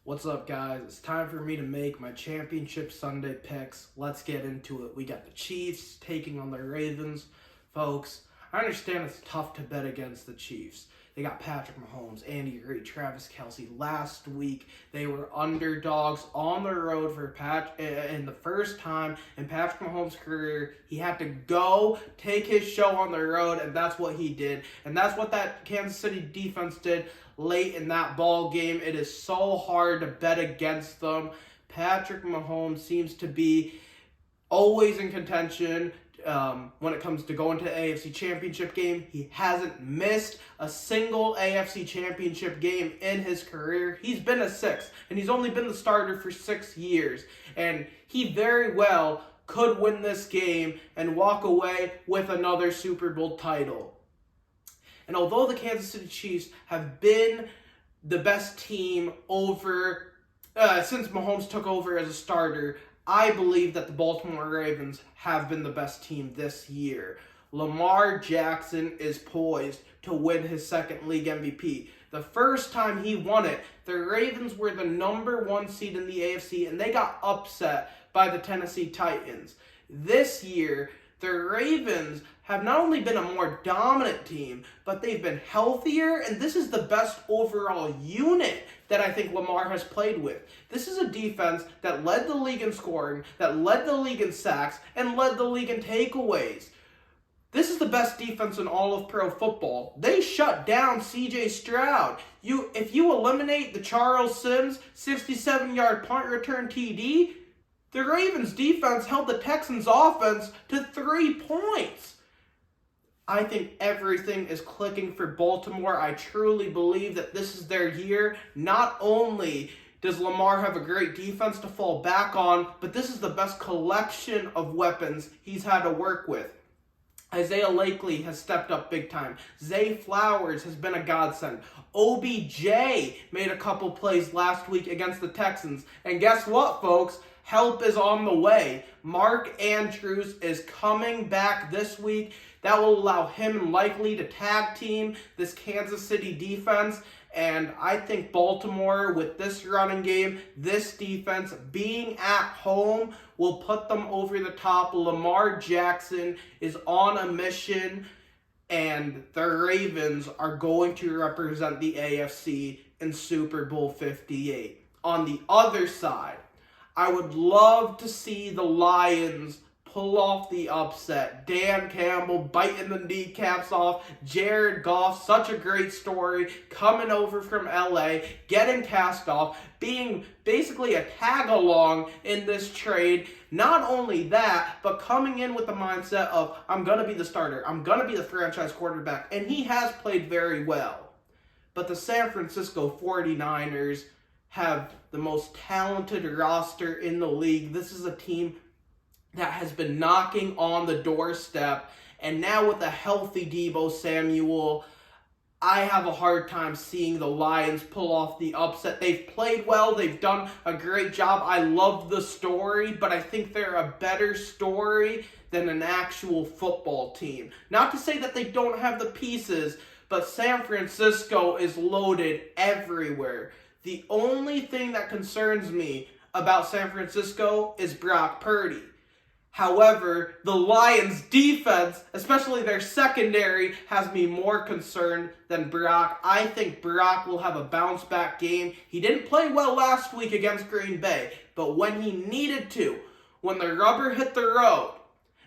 What's up, guys? It's time for me to make my Championship Sunday picks. Let's get into it. We got the Chiefs taking on the Ravens. Folks, I understand it's tough to bet against the Chiefs. They got Patrick Mahomes, Andy Reid, Travis Kelce. Last week, they were underdogs on the road for and the first time in Patrick Mahomes' career, he had to go take his show on the road, and that's what he did. And that's what that Kansas City defense did late in that ball game. It is so hard to bet against them. Patrick Mahomes seems to be always in contention when it comes to going to the AFC Championship game. He hasn't missed a single AFC Championship game in his career. He's been a sixth, and he's only been the starter for 6 years. And he very well could win this game and walk away with another Super Bowl title. And although the Kansas City Chiefs have been the best team since Mahomes took over as a starter, I believe that the Baltimore Ravens have been the best team this year. Lamar Jackson is poised to win his second league MVP. The first time he won it, the Ravens were the number 1 seed in the AFC, and they got upset by the Tennessee Titans. This year, the Ravens have not only been a more dominant team, but they've been healthier, and this is the best overall unit that I think Lamar has played with. This is a defense that led the league in scoring, that led the league in sacks, and led the league in takeaways. This is the best defense in all of pro football. They shut down C.J. Stroud. If you eliminate the Charles Sims 67-yard punt return TD, the Ravens defense held the Texans offense to 3 points. I think everything is clicking for Baltimore. I truly believe that this is their year. Not only does Lamar have a great defense to fall back on, but this is the best collection of weapons he's had to work with. Isaiah Likely has stepped up big time. Zay Flowers has been a godsend. OBJ made a couple plays last week against the Texans. And guess what, folks? Help is on the way. Mark Andrews is coming back this week. That will allow him and Likely to tag team this Kansas City defense. And I think Baltimore, with this running game, this defense being at home, will put them over the top. Lamar Jackson is on a mission, and the Ravens are going to represent the AFC in Super Bowl 58. On the other side, I would love to see the Lions pull off the upset. Dan Campbell biting the kneecaps off. Jared Goff, such a great story, coming over from LA, getting cast off, being basically a tag-along in this trade. Not only that, but coming in with the mindset of, I'm going to be the starter. I'm going to be the franchise quarterback. And he has played very well. But the San Francisco 49ers have the most talented roster in the league. This is a team that has been knocking on the doorstep. And now with a healthy Deebo Samuel, I have a hard time seeing the Lions pull off the upset. They've played well. They've done a great job. I love the story, but I think they're a better story than an actual football team. Not to say that they don't have the pieces, but San Francisco is loaded everywhere. The only thing that concerns me about San Francisco is Brock Purdy. However, the Lions' defense, especially their secondary, has me more concerned than Brock. I think Brock will have a bounce-back game. He didn't play well last week against Green Bay, but when he needed to, when the rubber hit the road,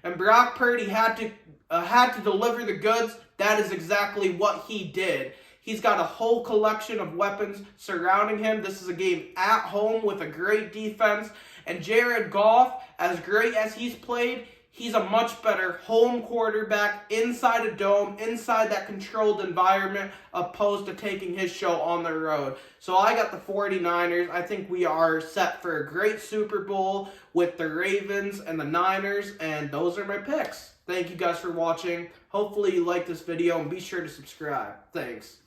and Brock Purdy had to deliver the goods, that is exactly what he did. He's got a whole collection of weapons surrounding him. This is a game at home with a great defense. And Jared Goff, as great as he's played, he's a much better home quarterback inside a dome, inside that controlled environment, opposed to taking his show on the road. So I got the 49ers. I think we are set for a great Super Bowl with the Ravens and the Niners, and those are my picks. Thank you guys for watching. Hopefully you liked this video, and be sure to subscribe. Thanks.